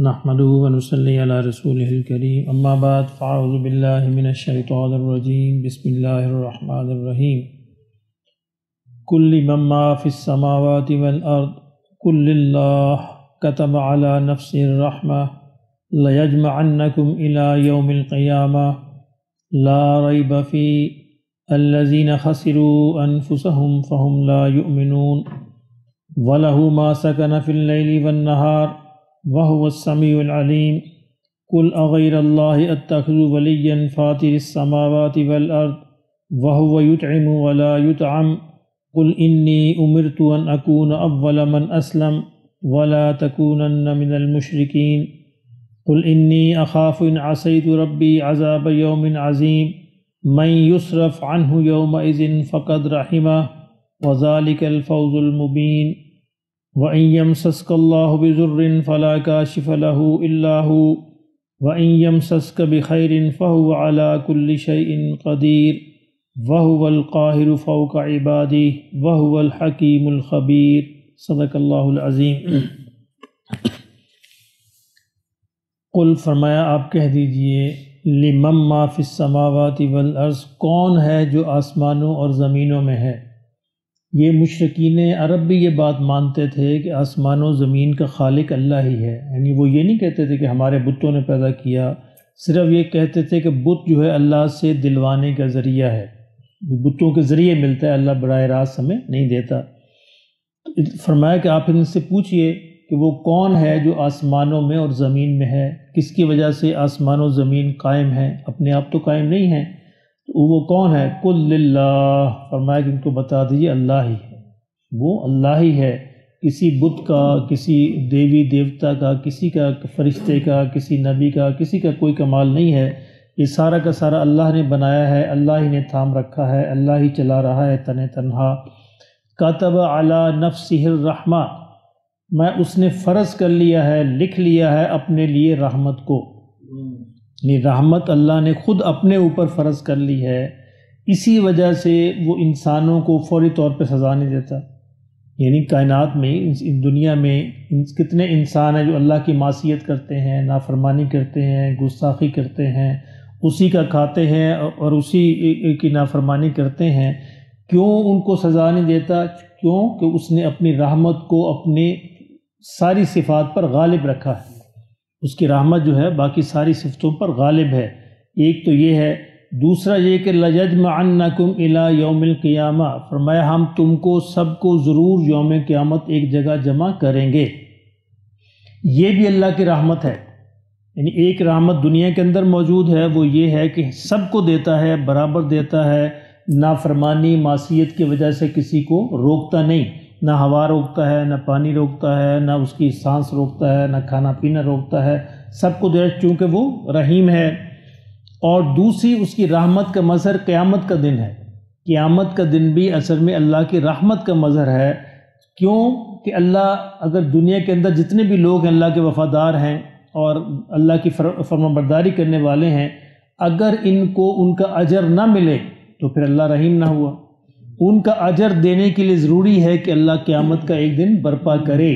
نحمده ونصلي على رسوله الكريم اما بعد فاعوذ بالله من الشيطان الرجيم بسم الله الرحمن الرحيم كل من في السماوات والأرض كل الله كتب على نفسه الرحمة ليجمعنكم إلى يوم القيامة لا ريب فيه الذين خسروا أنفسهم فهم لا يؤمنون وله ما سكن في الليل والنهار وهو السميع العليم قل أغير الله أتخذ وليا فاطر السماوات والأرض وهو يطعم ولا يطعم قل إني أمرت أن أكون أول من أسلم ولا تكونن من المشركين قل إني أخاف إن عصيت ربي عذاب يوم عظيم من يصرف عنه يومئذ فقد رحمه وذلك الفوز المبين وَإِن يَمْسَسْكَ اللَّهُ بِضُرٍّ فَلَا كَاشِفَ لَهُ إِلَّا هُوَ وَإِن يَمْسَسْكَ بِخَيْرٍ فَهُوَ عَلَى كُلِّ شَيْءٍ قَدِيرٌ وَهُوَ الْقَاهِرُ فَوْقَ عِبَادِهِ وَهُوَ الْحَكِيمُ الْخَبِيرُ صدق اللہ العظیم۔ قل فرمایا آپ کہہ دیجئے لمن ما فی السماوات والارض، کون ہے جو آسمانوں اور زمینوں میں ہے۔ یہ مشرکین عرب بھی یہ بات مانتے تھے کہ آسمان و زمین کا خالق اللہ ہی ہے، یعنی وہ یہ نہیں کہتے تھے کہ ہمارے بتوں نے پیدا کیا، صرف یہ کہتے تھے کہ بت جو ہے اللہ سے دلوانے کا ذریعہ ہے، بتوں کے ذریعے ملتا ہے، اللہ براہ راست ہمیں نہیں دیتا۔ فرمایا کہ آپ ان سے پوچھئے کہ وہ کون ہے جو آسمانوں میں اور زمین میں ہے، کس کی وجہ سے آسمان و زمین قائم ہیں، اپنے آپ تو قائم نہیں ہیں، وہ کون ہے؟ قل للہ، فرمایا کہ ان کو بتا دیجیے اللہ ہی ہے، وہ اللہ ہی ہے، کسی بت کا، کسی دیوی دیوتا کا، کسی کا فرشتے کا، کسی نبی کا، کسی کا کوئی کمال نہیں ہے، یہ سارا کا سارا اللہ نے بنایا ہے، اللہ ہی نے تھام رکھا ہے، اللہ ہی چلا رہا ہے تنہا۔ کتب علی نفسہ الرحمہ، میں اس نے فرض کر لیا ہے، لکھ لیا ہے اپنے لیے رحمت کو، یعنی رحمت اللہ نے خود اپنے اوپر فرض کر لی ہے، اسی وجہ سے وہ انسانوں کو فوری طور پہ سزا نہیں دیتا۔ یعنی کائنات میں، اس دنیا میں کتنے انسان ہیں جو اللہ کی معصیت کرتے ہیں، نافرمانی کرتے ہیں، گستاخی کرتے ہیں، اسی کا کھاتے ہیں اور اسی کی نافرمانی کرتے ہیں، کیوں ان کو سزا نہیں دیتا؟ کیوں کہ اس نے اپنی رحمت کو اپنے ساری صفات پر غالب رکھا ہے، اس کی رحمت جو ہے باقی ساری صفتوں پر غالب ہے۔ ایک تو یہ ہے، دوسرا یہ کہ لَيَجْمَعَنَّكُمْ إِلَى يَوْمِ الْقِيَامَةِ، فرمایا ہم تم کو سب کو ضرور یوم قیامت ایک جگہ جمع کریں گے۔ یہ بھی اللہ کی رحمت ہے، یعنی ایک رحمت دنیا کے اندر موجود ہے، وہ یہ ہے کہ سب کو دیتا ہے، برابر دیتا ہے، نافرمانی معصیت کی وجہ سے کسی کو روکتا نہیں، نہ ہوا روکتا ہے، نہ پانی روکتا ہے، نہ اس کی سانس روکتا ہے، نہ کھانا پینا روکتا ہے، سب کو دے، چونکہ وہ رحیم ہے۔ اور دوسری اس کی رحمت کا مظہر قیامت کا دن ہے، قیامت کا دن بھی اصل میں اللہ کی رحمت کا مظہر ہے۔ کیوں کہ اللہ اگر دنیا کے اندر جتنے بھی لوگ ہیں اللہ کے وفادار ہیں اور اللہ کی فرمانبرداری کرنے والے ہیں، اگر ان کو ان کا اجر نہ ملے تو پھر اللہ رحیم نہ ہوا۔ ان کا اجر دینے کے لیے ضروری ہے کہ اللہ قیامت کا ایک دن برپا کرے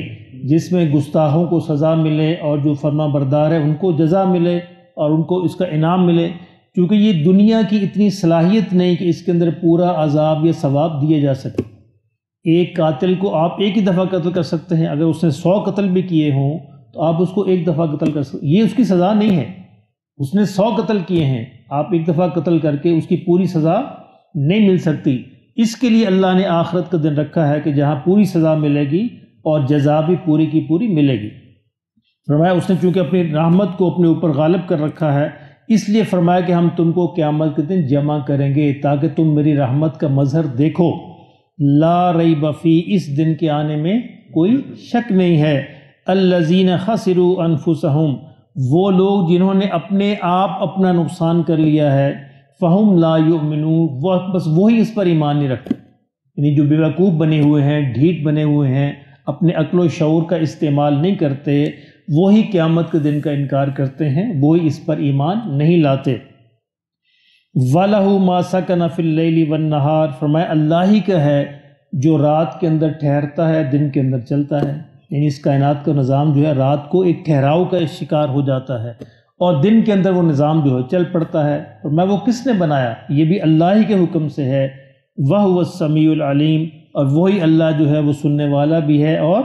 جس میں گستاخوں کو سزا ملے اور جو فرما بردار ہے ان کو جزا ملے اور ان کو اس کا انعام ملے، کیونکہ یہ دنیا کی اتنی صلاحیت نہیں کہ اس کے اندر پورا عذاب یا ثواب دیے جا سکے۔ ایک قاتل کو آپ ایک ہی دفعہ قتل کر سکتے ہیں، اگر اس نے 100 قتل بھی کیے ہوں تو آپ اس کو ایک دفعہ قتل کر سکتے، یہ اس کی سزا نہیں ہے۔ اس نے 100 قتل کیے ہیں، آپ ایک دفعہ قتل کر کے اس کی پوری سزا نہیں مل سکتی۔ اس کے لیے اللہ نے آخرت کا دن رکھا ہے کہ جہاں پوری سزا ملے گی اور جزا بھی پوری کی پوری ملے گی۔ فرمایا اس نے چونکہ اپنی رحمت کو اپنے اوپر غالب کر رکھا ہے، اس لیے فرمایا کہ ہم تم کو قیامت کے دن جمع کریں گے تاکہ تم میری رحمت کا مظہر دیکھو۔ لا ریب فی، اس دن کے آنے میں کوئی شک نہیں ہے۔ الذین خسروا انفسہم، وہ لوگ جنہوں نے اپنے آپ اپنا نقصان کر لیا ہے، فہم لا یؤمنون، وہ بس وہی اس پر ایمان نہیں رکھتے، یعنی جو بیوقوف بنے ہوئے ہیں، ڈھیٹ بنے ہوئے ہیں، اپنے عقل و شعور کا استعمال نہیں کرتے، وہی قیامت کے دن کا انکار کرتے ہیں، وہی اس پر ایمان نہیں لاتے۔ وَلَهُ مَا سَكَنَ فِي اللَّيْلِ وَالنَّهَارِ، فرمایا اللہ ہی کا ہے جو رات کے اندر ٹھہرتا ہے، دن کے اندر چلتا ہے، یعنی اس کائنات کا نظام جو ہے رات کو ایک ٹھہراؤ کا شکار ہو جاتا ہے اور دن کے اندر وہ نظام جو ہے چل پڑتا ہے۔ اور میں وہ کس نے بنایا؟ یہ بھی اللہ ہی کے حکم سے ہے۔ وَهُوَ السَّمِيعُ الْعَلِيمُ، اور وہی اللہ جو ہے وہ سننے والا بھی ہے اور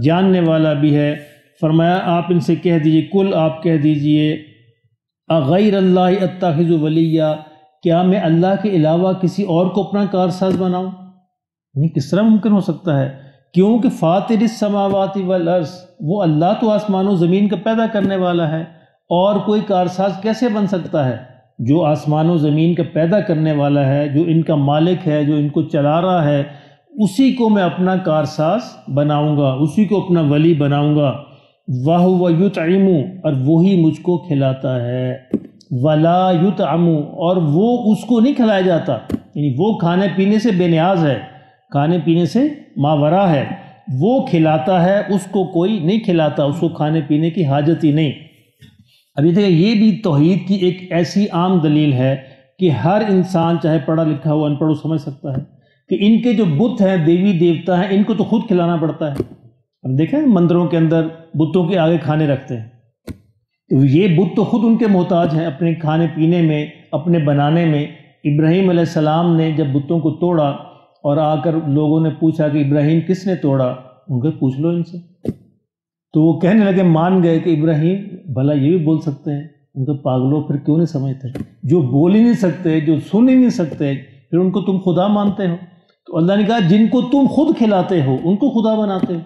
جاننے والا بھی ہے۔ فرمایا آپ ان سے کہہ دیجئے، کل آپ کہہ دیجئے، اغیر اللہ اتخذ ولیہ، کیا میں اللہ کے علاوہ کسی اور کو اپنا کارساز بناؤں؟ نہیں، کس طرح ممکن ہو سکتا ہے؟ کیونکہ فاطر السماوات والارض، وہ اللہ تو آسمان و زمین کا پیدا کرنے والا ہے، اور کوئی کارساز کیسے بن سکتا ہے؟ جو آسمان و زمین کا پیدا کرنے والا ہے، جو ان کا مالک ہے، جو ان کو چلا رہا ہے، اسی کو میں اپنا کارساز بناؤں گا، اسی کو اپنا ولی بناؤں گا۔ وَهُوَ يُطْعِمُ، اور وہی مجھ کو کھلاتا ہے، وَلَا يُطْعَمُ، اور وہ اس کو نہیں کھلایا جاتا، یعنی وہ کھانے پینے سے بے نیاز ہے، کھانے پینے سے ماورا ہے، وہ کھلاتا ہے، اس کو کوئی نہیں کھلاتا، اس کو کھانے پینے کی حاجت ہی نہیں۔ ابھی دیکھیں، یہ بھی توحید کی ایک ایسی عام دلیل ہے کہ ہر انسان چاہے پڑھا لکھا ہو ان پڑھ ہو سمجھ سکتا ہے کہ ان کے جو بت ہیں، دیوی دیوتا ہیں، ان کو تو خود کھلانا پڑتا ہے۔ ہم دیکھیں مندروں کے اندر بتوں کے آگے کھانے رکھتے ہیں، یہ بت تو خود ان کے محتاج ہیں اپنے کھانے پینے میں، اپنے بنانے میں۔ ابراہیم علیہ السلام نے جب بتوں کو توڑا اور آ کر لوگوں نے پوچھا کہ ابراہیم کس نے توڑا، ان کو پوچھ لو ان سے، تو وہ کہنے لگے، مان گئے کہ ابراہیم بھلا یہ بھی بول سکتے ہیں۔ ان کو پاگلوں پھر کیوں نہیں سمجھتے؟ جو بول ہی نہیں سکتے، جو سن ہی نہیں سکتے، پھر ان کو تم خدا مانتے ہو؟ تو اللہ نے کہا جن کو تم خود کھلاتے ہو ان کو خدا بناتے ہو۔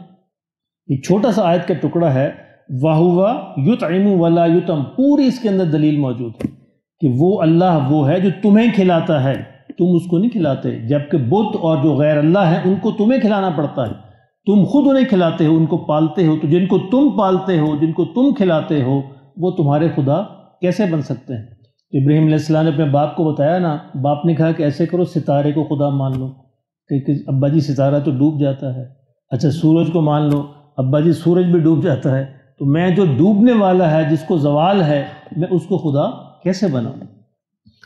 یہ چھوٹا سا آیت کا ٹکڑا ہے، وَهُوَ يُطْعِمُ وَلَا يُطْعَمُ، پوری اس کے اندر دلیل موجود ہے کہ وہ اللہ وہ ہے جو تمہیں کھلاتا ہے، تم اس کو نہیں کھلاتے، جبکہ بت اور جو غیر اللہ ہیں ان کو تمہیں کھلانا پڑتا ہے، تم خود انہیں کھلاتے ہو، ان کو پالتے ہو، تو جن کو تم پالتے ہو، جن کو تم کھلاتے ہو، وہ تمہارے خدا کیسے بن سکتے ہیں؟ ابراہیم علیہ السلام نے اپنے باپ کو بتایا نا، باپ نے کہا کہ ایسے کرو، ستارے کو خدا مان لو، کہ ابا جی ستارہ تو ڈوب جاتا ہے، اچھا سورج کو مان لو، ابا جی سورج بھی ڈوب جاتا ہے، تو میں جو ڈوبنے والا ہے، جس کو زوال ہے، میں اس کو خدا کیسے بناؤں؟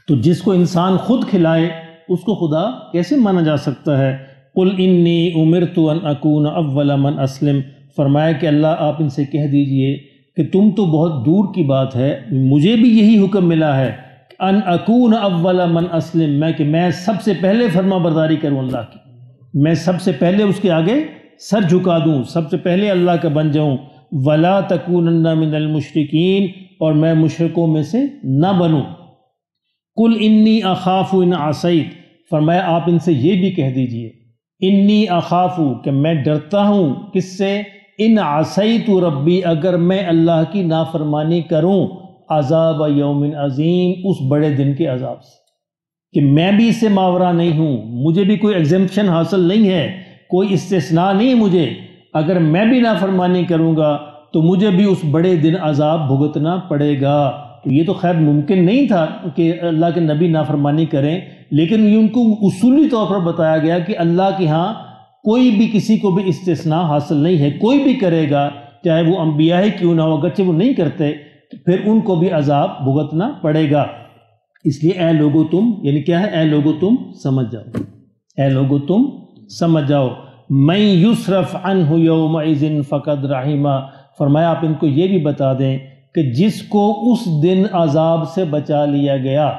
تو جس کو انسان خود کھلائے اس کو خدا کیسے مانا جا سکتا ہے؟ قل انی امرت ان اکون اول من اسلم، فرمایا کہ اللہ آپ ان سے کہہ دیجئے کہ تم تو بہت دور کی بات ہے، مجھے بھی یہی حکم ملا ہے ان اکون اول من اسلم، کہ میں سب سے پہلے فرما برداری کروں اللہ کی، میں سب سے پہلے اس کے آگے سر جھکا دوں، سب سے پہلے اللہ کا بن جاؤں۔ ولا تکونن من المشرکین، اور میں مشرکوں میں سے نہ بنوں۔ قل انی اخاف ان عصیت، فرمایا آپ ان سے یہ بھی کہہ دیجئے، انی اخاف، کہ میں ڈرتا ہوں، کس سے؟ ان عصیت ربی، اگر میں اللہ کی نافرمانی کروں، عذاب یوم عظیم، اس بڑے دن کے عذاب سے، کہ میں بھی اس سے ماورا نہیں ہوں، مجھے بھی کوئی ایگزمپشن حاصل نہیں ہے، کوئی استثناء نہیں ہے مجھے، اگر میں بھی نافرمانی کروں گا تو مجھے بھی اس بڑے دن عذاب بھگتنا پڑے گا۔ تو یہ تو خیر ممکن نہیں تھا کہ اللہ کے نبی نافرمانی کریں، لیکن یہ ان کو اصولی طور پر بتایا گیا کہ اللہ کے ہاں کوئی بھی کسی کو بھی استثناء حاصل نہیں ہے، کوئی بھی کرے گا چاہے وہ انبیاء ہی کیوں نہ ہو، اگرچہ وہ نہیں کرتے تو پھر ان کو بھی عذاب بھگتنا پڑے گا۔ اس لیے اے لوگو تم، یعنی کیا ہے؟ اے لوگو تم سمجھ جاؤ، اے لوگو تم سمجھ جاؤ، من یصرف عنہ یومئذ فقد رحمہ، فرمایا آپ ان کو یہ بھی بتا دیں کہ جس کو اس دن عذاب سے بچا لیا گیا،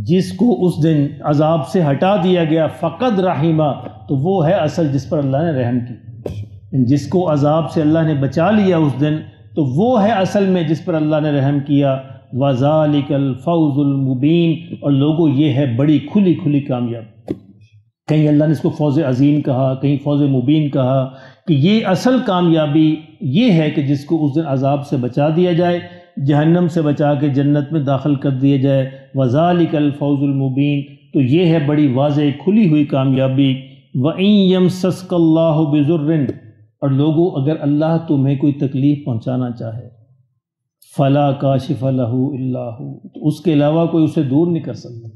جس کو اس دن عذاب سے ہٹا دیا گیا، فقد رحمہ، تو وہ ہے اصل جس پر اللہ نے رحم کی، جس کو عذاب سے اللہ نے بچا لیا اس دن، تو وہ ہے اصل میں جس پر اللہ نے رحم کیا۔ وَذَلِكَ الْفَوْزُ الْمُبِينُ، اور لوگوں یہ ہے بڑی کھلی کھلی کامیاب، کہیں اللہ نے اس کو فوز عظیم کہا، کہیں فوز مبین کہا، کہ یہ اصل کامیابی یہ ہے کہ جس کو اس دن عذاب سے بچا دیا جائے، جہنم سے بچا کے جنت میں داخل کر دیا جائے۔ وَذَلِكَ الْفَوْزُ الْمُبِينُ، تو یہ ہے بڑی واضح کھلی ہوئی کامیابی۔ وَإِن يَمْسَسْكَ اللَّهُ بِضُرٍّ، اور لوگوں اگر اللہ تمہیں کوئی تکلیف پہنچانا چاہے، فَلَا كَاشِفَ لَهُ إِلَّا هُوَ، تو اس کے علاوہ کوئی اسے دور نہیں کر سکتا۔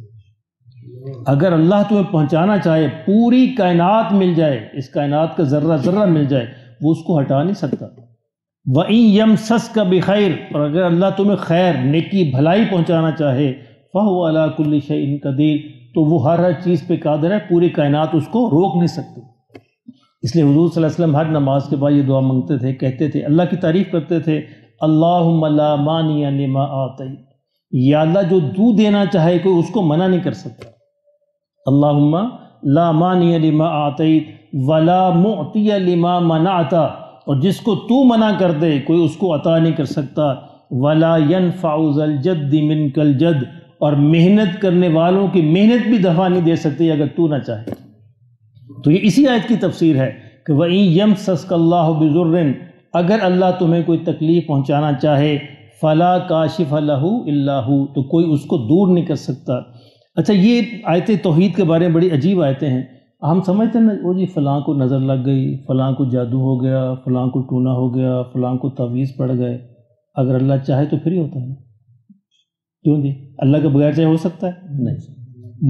اگر اللہ تمہیں پہنچانا چاہے، پوری کائنات مل جائے، اس کائنات کا ذرہ ذرہ مل جائے، وہ اس کو ہٹا نہیں سکتا۔ وَإِن يَمْسَسْكَ بِخَيْرٍ، اور اگر اللہ تمہیں خیر، نیکی، بھلائی پہنچانا چاہے، فَهُوَ عَلَى كُلِّ شَيْءٍ قَدِيرٌ، تو وہ ہر چیز پہ قادر ہے، پوری کائنات اس کو روک نہیں سکتی۔ اس لیے حضور صلی اللہ علیہ وسلم ہر نماز کے بعد یہ دعا مانگتے تھے، کہتے تھے، اللہ کی تعریف کرتے تھے، اللہم لا مانع لما آتیت، یا اللہ جو تو دینا چاہے کوئی اس کو منع نہیں کر سکتا، اللہم لا مانع لما آتیت ولا معطی لما منعت، اور جس کو تو منع کر دے کوئی اس کو عطا نہیں کر سکتا، ولا ينفع ذا الجد منک الجد، اور محنت کرنے والوں کی محنت بھی دفع نہیں دے سکتی اگر تو نہ چاہے۔ تو یہ اسی آیت کی تفسیر ہے کہ وَإِن يَمْسَسْكَ اللَّهُ بِضُرٍّ، اگر اللہ تمہیں کوئی تکلیف پہنچانا چاہے، فَلَا كَاشِفَ لَهُ إِلَّا هُ، تو کوئی اس کو دور نہیں کر سکتا۔ اچھا، یہ آیت توحید کے بارے میں بڑی عجیب آیتیں ہیں۔ ہم سمجھتے ہیں نا، وہ جی فلاں کو نظر لگ گئی، فلاں کو جادو ہو گیا، فلاں کو ٹونا ہو گیا، فلاں کو تعویذ پڑ گئے۔ اگر اللہ چاہے تو پھر ہی ہوتا ہے، کیوں جی؟ اللہ کے بغیر چاہے ہو سکتا ہے؟ نہیں،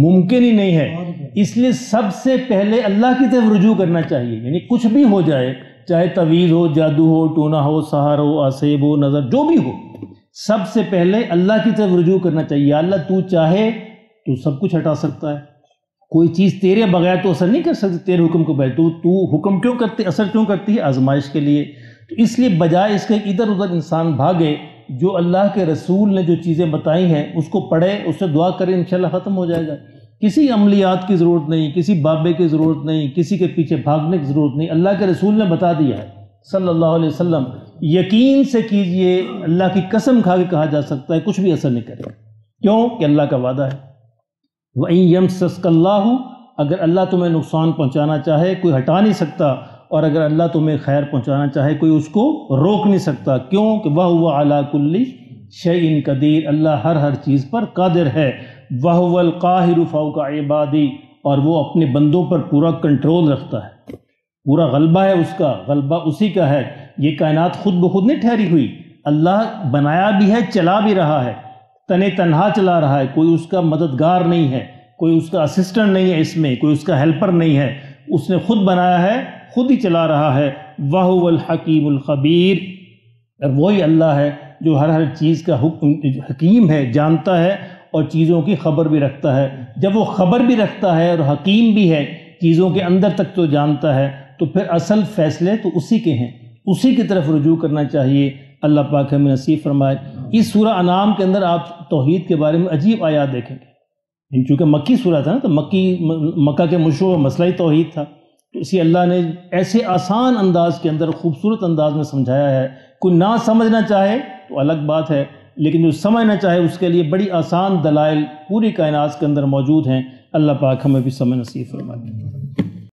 ممکن ہی نہیں ہے۔ اس لیے سب سے پہلے اللہ کی طرف رجوع کرنا چاہیے، یعنی کچھ بھی ہو جائے، چاہے تعویذ ہو، جادو ہو، ٹونا ہو، سحر ہو، آسیب ہو، نظر، جو بھی ہو، سب سے پہلے اللہ کی طرف رجوع کرنا چاہیے۔ یا اللہ تو چاہے تو سب کچھ ہٹا سکتا ہے، کوئی چیز تیرے بغیر تو اثر نہیں کر سکتی، تیرے حکم کو بغیر تو حکم کیوں کرتی، اثر کیوں کرتی ہے؟ آزمائش کے لیے۔ تو اس لیے بجائے اس کے ادھر ادھر انسان بھاگے، جو اللہ کے رسول نے جو چیزیں بتائی ہیں اس کو پڑھے، اس سے دعا کرے، انشاءاللہ ختم ہو جائے گا۔ کسی عملیات کی ضرورت نہیں، کسی بابے کی ضرورت نہیں، کسی کے پیچھے بھاگنے کی ضرورت نہیں، اللہ کے رسول نے بتا دیا ہے صلی اللہ علیہ وسلم۔ یقین سے کیجئے، اللہ کی قسم کھا کے کہا جا سکتا ہے کچھ بھی اثر نہیں کرے گا، کیوں کہ اللہ کا وعدہ ہے۔ وَإِن يَمْسَسْكَ اللَّهُ، اگر اللہ تمہیں نقصان پہنچانا چاہے کوئی ہٹا نہیں سکتا، اور اگر اللہ تمہیں خیر پہنچانا چاہے کوئی اس کو روک نہیں سکتا، کیوں کہ وَهُوَ عَلَى كُلِّ شَيْءٍ قدیر، اللہ ہر چیز پر قادر ہے۔ وَهُوَ الْقَاهِرُ فَوْقَ عِبَادِهِ، اور وہ اپنے بندوں پر پورا کنٹرول رکھتا ہے، پورا غلبہ ہے اس کا، غلبہ اسی کا ہے۔ یہ کائنات خود بخود نہیں ٹھہری ہوئی، اللہ بنایا بھی ہے، چلا بھی رہا ہے، تنے تنہا چلا رہا ہے، کوئی اس کا مددگار نہیں ہے، کوئی اس کا اسسٹنٹ نہیں ہے، اس میں کوئی اس کا ہیلپر نہیں ہے، اس نے خود بنایا ہے، خود ہی چلا رہا ہے۔ وَهُوَ الْحَكِيمُ الْخَبِيرُ، اور وہی اللہ ہے جو ہر چیز کا حکیم ہے، جانتا ہے، اور چیزوں کی خبر بھی رکھتا ہے۔ جب وہ خبر بھی رکھتا ہے اور حکیم بھی ہے، چیزوں کے اندر تک تو جانتا ہے، تو پھر اصل فیصلے تو اسی کے ہیں، اسی کی طرف رجوع کرنا چاہیے۔ اللہ پاک ہمیں نصیب فرمائے۔ اس سورہ انعام کے اندر آپ توحید کے بارے میں عجیب آیات دیکھیں گے، چونکہ مکی سورہ تھا نا، تو مکہ کے مشہور مسئلہ ہی توحید تھا، تو اسی اللہ نے ایسے آسان انداز کے اندر خوبصورت انداز میں سمجھایا ہے۔ کوئی نہ سمجھنا چاہے تو الگ بات ہے، لیکن جو سمجھنا چاہے اس کے لیے بڑی آسان دلائل پوری کائنات کے اندر موجود ہیں۔ اللہ پاک ہمیں بھی سمجھ نصیب فرمائے۔